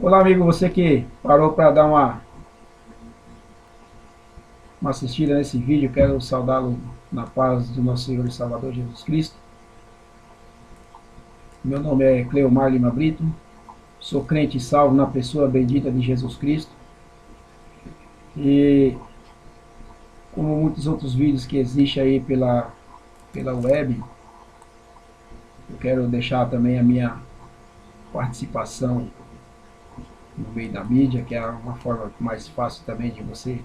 Olá, amigo, você que parou para dar uma assistida nesse vídeo, quero saudá-lo na paz do nosso Senhor e Salvador Jesus Cristo. Meu nome é Cleomar Lima Brito, sou crente e salvo na pessoa bendita de Jesus Cristo. E como muitos outros vídeos que existem aí pela web, eu quero deixar também a minha participação no meio da mídia, que é uma forma mais fácil também de você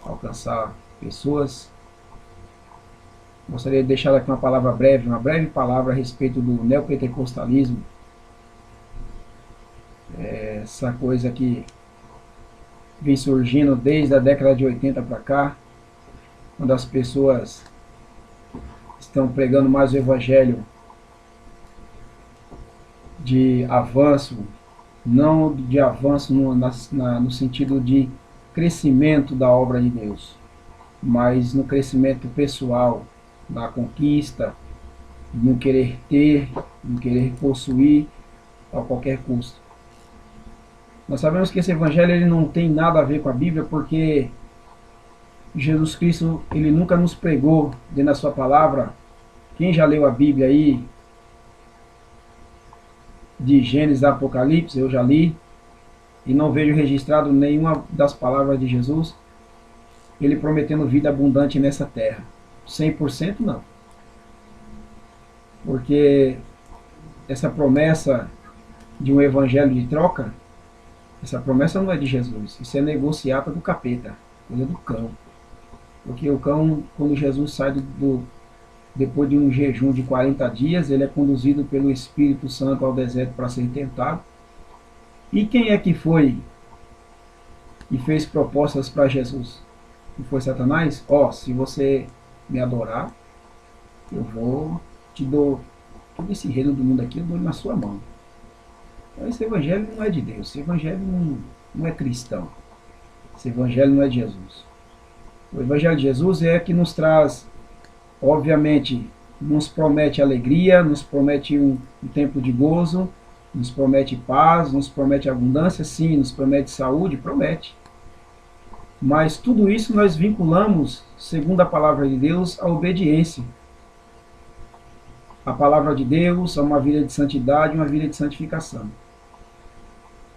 alcançar pessoas. Gostaria de deixar aqui uma breve palavra a respeito do neopentecostalismo, essa coisa que vem surgindo desde a década de 80 para cá, quando as pessoas estão pregando mais o evangelho de avanço, não de avanço no sentido de crescimento da obra de Deus, mas no crescimento pessoal, na conquista, no querer ter, no querer possuir a qualquer custo. Nós sabemos que esse evangelho ele não tem nada a ver com a Bíblia, porque Jesus Cristo ele nunca nos pregou dentro da sua palavra. Quem já leu a Bíblia aí, de Gênesis a Apocalipse, eu já li, e não vejo registrado nenhuma das palavras de Jesus, ele prometendo vida abundante nessa terra. 100% não. Porque essa promessa de um evangelho de troca, essa promessa não é de Jesus, isso é negociata do capeta, coisa do cão. Porque o cão, quando Jesus sai depois de um jejum de 40 dias, ele é conduzido pelo Espírito Santo ao deserto para ser tentado. E quem é que foi e fez propostas para Jesus? Não foi Satanás? Se você me adorar, eu te dou todo esse reino do mundo aqui, eu dou na sua mão. Então esse evangelho não é de Deus, esse evangelho não é cristão, esse evangelho não é de Jesus. O evangelho de Jesus é que nos traz, obviamente, nos promete alegria, nos promete um tempo de gozo, nos promete paz, nos promete abundância, sim, nos promete saúde, promete. Mas tudo isso nós vinculamos, segundo a palavra de Deus, à obediência. A palavra de Deus, a uma vida de santidade, uma vida de santificação.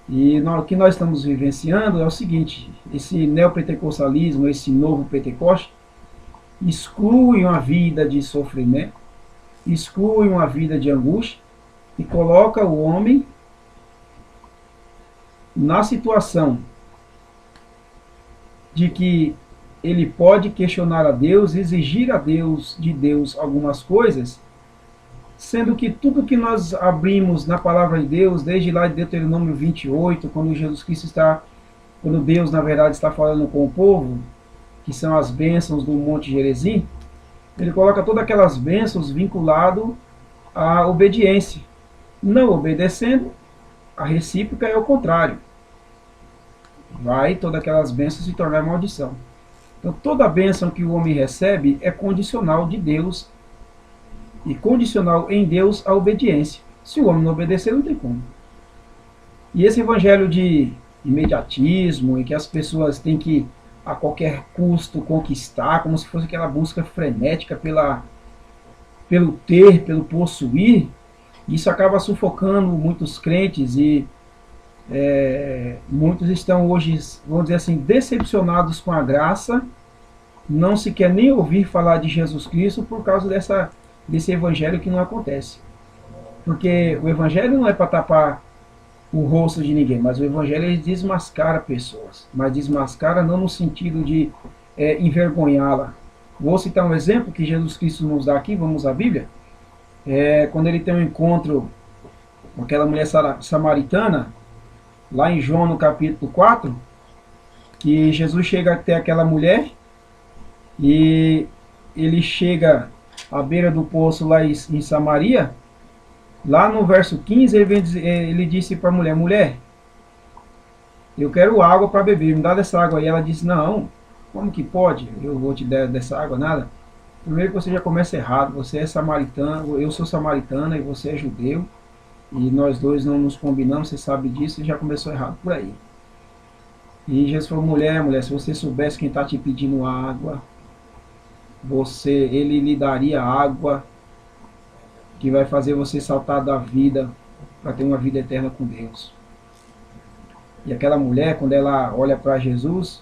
E o que nós estamos vivenciando é o seguinte: esse neopentecostalismo, esse novo Pentecoste, exclui uma vida de sofrimento, exclui uma vida de angústia e coloca o homem na situação de que ele pode questionar a Deus, exigir de Deus algumas coisas, sendo que tudo que nós abrimos na palavra de Deus, desde lá de Deuteronômio 28, quando Deus na verdade está falando com o povo, que são as bênçãos do Monte Gerizim, ele coloca todas aquelas bênçãos vinculado à obediência. Não obedecendo, a recíproca é o contrário. Vai todas aquelas bênçãos se tornar maldição. Então toda bênção que o homem recebe é condicional de Deus e condicional em Deus a obediência. Se o homem não obedecer, não tem como. E esse evangelho de imediatismo, em que as pessoas têm que a qualquer custo conquistar, como se fosse aquela busca frenética pelo ter, pelo possuir, isso acaba sufocando muitos crentes e muitos estão hoje, vamos dizer assim, decepcionados com a graça, não se quer nem ouvir falar de Jesus Cristo por causa desse evangelho que não acontece. Porque o evangelho não é para tapar o rosto de ninguém, mas o evangelho ele desmascara pessoas, mas desmascara não no sentido de envergonhá-la. Vou citar um exemplo que Jesus Cristo nos dá aqui, vamos à Bíblia, quando ele tem um encontro com aquela mulher samaritana, lá em João no capítulo 4, que Jesus chega até aquela mulher e ele chega à beira do poço lá em Samaria. Lá no verso 15 ele disse para a mulher: mulher, eu quero água para beber, me dá dessa água aí. Ela disse: não, como que pode? Eu vou te dar dessa água, nada. Primeiro que você já começa errado, você é samaritano, eu sou samaritana e você é judeu. e nós dois não nos combinamos, você sabe disso, e já começou errado por aí. E Jesus falou, mulher, se você soubesse quem está te pedindo água, ele lhe daria água que vai fazer você saltar da vida para ter uma vida eterna com Deus. E aquela mulher, quando ela olha para Jesus,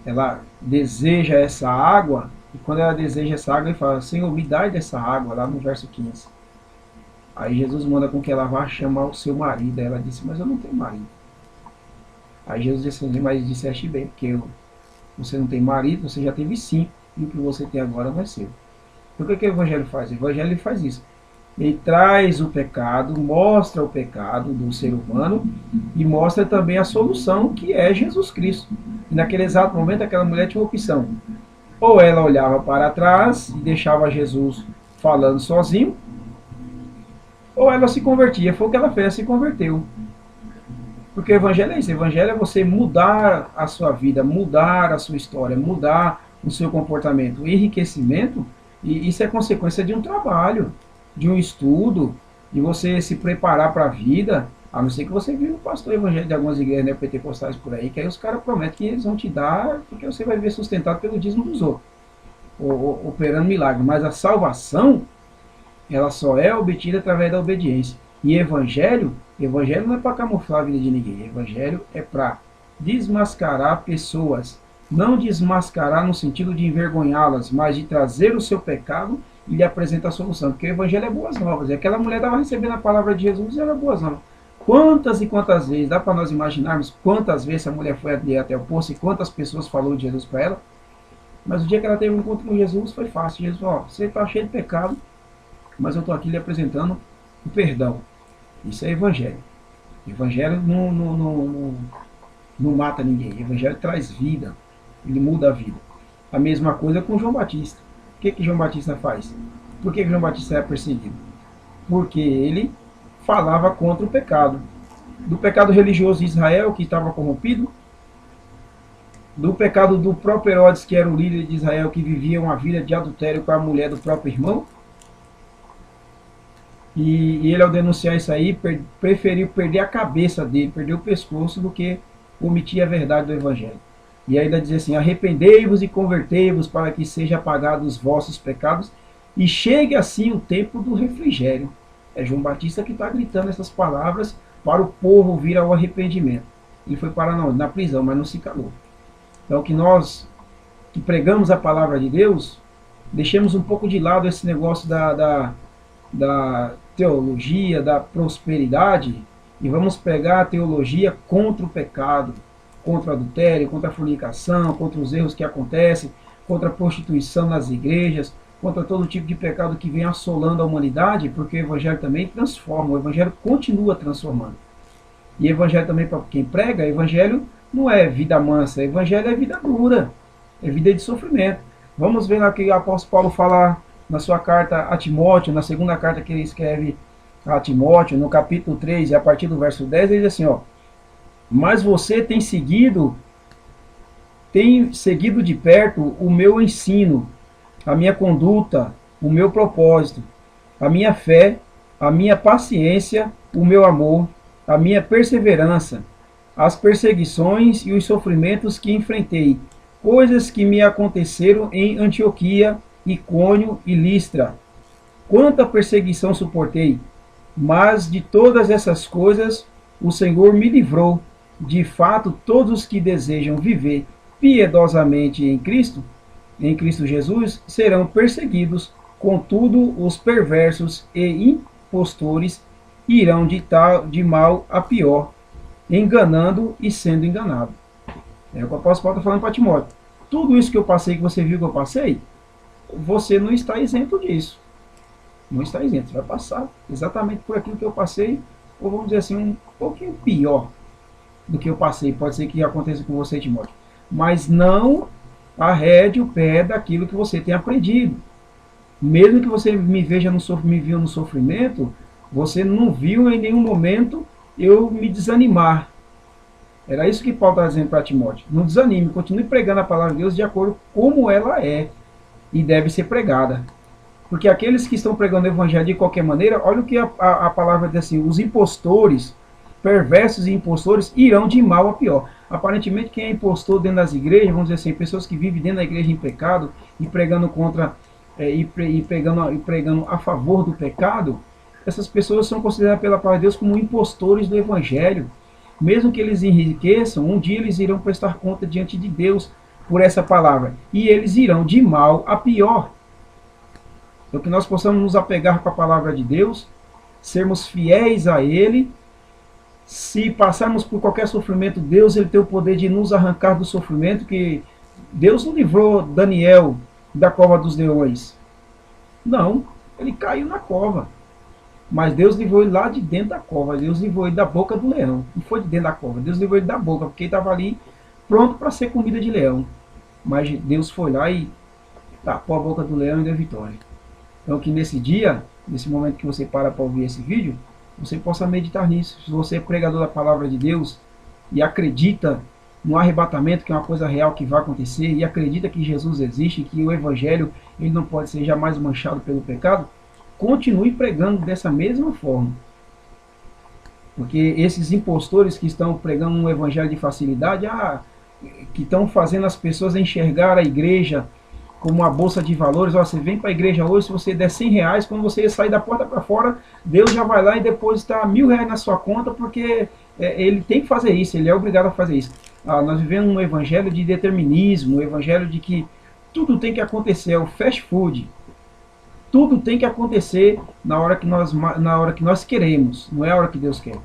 ela deseja essa água, e quando ela deseja essa água, ele fala, Senhor, me dá dessa água, lá no verso 15. Aí Jesus manda com que ela vá chamar o seu marido. Aí ela disse, mas eu não tenho marido. Aí Jesus disse, mas disseste bem, porque você não tem marido, você já teve 5, e o que você tem agora não é seu. Então o que o Evangelho faz? O Evangelho faz isso. Ele traz o pecado, mostra o pecado do ser humano e mostra também a solução, que é Jesus Cristo. E naquele exato momento aquela mulher tinha uma opção. Ou ela olhava para trás e deixava Jesus falando sozinho, ou ela se convertia. Foi o que ela fez, ela se converteu. Porque o Evangelho é isso. O Evangelho é você mudar a sua vida, mudar a sua história, mudar o seu comportamento. O enriquecimento, e isso é consequência de um trabalho, de um estudo, de você se preparar para a vida, a não ser que você viu o pastor evangélico de algumas igrejas, né, pentecostais por aí, que aí os caras prometem que eles vão te dar, porque você vai ver sustentado pelo dízimo dos outros, operando milagre. Mas a salvação, ela só é obtida através da obediência. E evangelho não é para camuflar a vida de ninguém. Evangelho é para desmascarar pessoas. Não desmascarar no sentido de envergonhá-las, mas de trazer o seu pecado e lhe apresentar a solução. Porque o evangelho é boas novas. E aquela mulher estava recebendo a palavra de Jesus e era boas novas. Quantas e quantas vezes, dá para nós imaginarmos quantas vezes a mulher foi até o poço e quantas pessoas falou de Jesus para ela? Mas o dia que ela teve um encontro com Jesus foi fácil. Jesus falou, você está cheio de pecado, mas eu estou aqui lhe apresentando o perdão. Isso é evangelho. Evangelho não mata ninguém. Evangelho traz vida. Ele muda a vida. A mesma coisa com João Batista. O que João Batista faz? Por que João Batista é perseguido? Porque ele falava contra o pecado. Do pecado religioso de Israel, que estava corrompido. Do pecado do próprio Herodes, que era o líder de Israel, que vivia uma vida de adultério com a mulher do próprio irmão. E ele, ao denunciar isso aí, preferiu perder a cabeça dele, perder o pescoço, do que omitir a verdade do Evangelho. E ainda diz assim, arrependei-vos e convertei-vos para que sejam apagados os vossos pecados e chegue assim o tempo do refrigério. É João Batista que está gritando essas palavras para o povo vir ao arrependimento. Ele foi parar na prisão, mas não se calou. Então que nós, que pregamos a palavra de Deus, deixemos um pouco de lado esse negócio da teologia, da prosperidade, e vamos pregar a teologia contra o pecado, contra o adultério, contra a fornicação, contra os erros que acontecem, contra a prostituição nas igrejas, contra todo tipo de pecado que vem assolando a humanidade, porque o Evangelho também transforma, o Evangelho continua transformando. E o Evangelho também, para quem prega, o Evangelho não é vida mansa, o Evangelho é vida dura, é vida de sofrimento. Vamos ver lá que o apóstolo Paulo fala na sua carta a Timóteo, na segunda carta que ele escreve a Timóteo, no capítulo 3, e a partir do verso 10, ele diz assim, ó, mas você tem seguido de perto o meu ensino, a minha conduta, o meu propósito, a minha fé, a minha paciência, o meu amor, a minha perseverança, as perseguições e os sofrimentos que enfrentei, coisas que me aconteceram em Antioquia, Icônio e Listra. Quanta perseguição suportei, mas de todas essas coisas o Senhor me livrou. De fato, todos os que desejam viver piedosamente em Cristo Jesus, serão perseguidos. Contudo, os perversos e impostores irão de mal a pior, enganando e sendo enganado. É o que o apóstolo Paulo está falando para Timóteo. Tudo isso que eu passei, que você viu que eu passei, você não está isento disso. Não está isento. Você vai passar exatamente por aquilo que eu passei, ou vamos dizer assim, um pouquinho pior do que eu passei. Pode ser que aconteça com você, Timóteo. Mas não arrede o pé daquilo que você tem aprendido. Mesmo que você me viu no sofrimento, você não viu em nenhum momento eu me desanimar. Era isso que Paulo está dizendo para Timóteo. Não desanime, continue pregando a palavra de Deus de acordo com como ela é e deve ser pregada. Porque aqueles que estão pregando o evangelho de qualquer maneira, olha o que a palavra diz assim, os impostores, perversos e impostores, irão de mal a pior. Aparentemente, quem é impostor dentro das igrejas, vamos dizer assim, pessoas que vivem dentro da igreja em pecado e pregando contra, e pregando a favor do pecado, essas pessoas são consideradas pela palavra de Deus como impostores do evangelho. Mesmo que eles enriqueçam, um dia eles irão prestar conta diante de Deus por essa palavra. E eles irão de mal a pior. Então que nós possamos nos apegar com a palavra de Deus, sermos fiéis a Ele. Se passarmos por qualquer sofrimento, Deus ele tem o poder de nos arrancar do sofrimento, que Deus não livrou Daniel da cova dos leões. Não, ele caiu na cova. Mas Deus livrou ele lá de dentro da cova. Deus livrou ele da boca do leão. Não foi de dentro da cova. Deus livrou ele da boca, porque ele estava ali pronto para ser comida de leão. Mas Deus foi lá e tapou a boca do leão e deu vitória. Então que nesse dia, nesse momento que você para ouvir esse vídeo, você possa meditar nisso. Se você é pregador da palavra de Deus e acredita no arrebatamento, que é uma coisa real que vai acontecer, e acredita que Jesus existe, que o evangelho ele não pode ser jamais manchado pelo pecado, continue pregando dessa mesma forma. Porque esses impostores que estão pregando um evangelho de facilidade, que estão fazendo as pessoas enxergar a igreja como uma bolsa de valores. Você vem para a igreja hoje, se você der 100 reais, quando você sair da porta para fora, Deus já vai lá e deposita 1.000 reais na sua conta, porque ele tem que fazer isso, ele é obrigado a fazer isso. Nós vivemos um evangelho de determinismo, um evangelho de que tudo tem que acontecer, é o fast food. Tudo tem que acontecer na hora que nós queremos, não é a hora que Deus quer.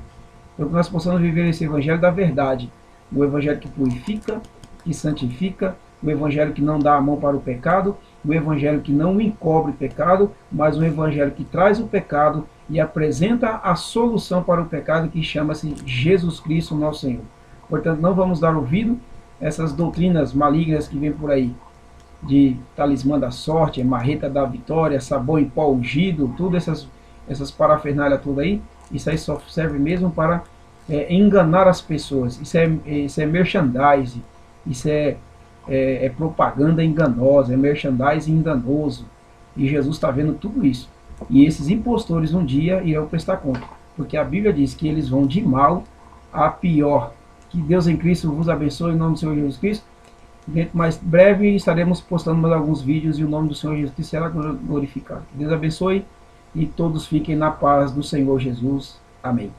Então que nós possamos viver esse evangelho da verdade, o evangelho que purifica, que santifica, o evangelho que não dá a mão para o pecado, o evangelho que não encobre pecado, mas um evangelho que traz o pecado e apresenta a solução para o pecado, que chama-se Jesus Cristo, nosso Senhor. Portanto, não vamos dar ouvido a essas doutrinas malignas que vêm por aí, de talismã da sorte, marreta da vitória, sabão em pó ungido, tudo essas parafernálias tudo aí. Isso aí só serve mesmo para enganar as pessoas. Isso é merchandising, isso é propaganda enganosa, é merchandising enganoso. E Jesus está vendo tudo isso. E esses impostores um dia irão prestar conta, porque a Bíblia diz que eles vão de mal a pior. Que Deus em Cristo vos abençoe em nome do Senhor Jesus Cristo. Dentro mais breve estaremos postando mais alguns vídeos e o nome do Senhor Jesus Cristo será glorificado. Que Deus abençoe e todos fiquem na paz do Senhor Jesus. Amém.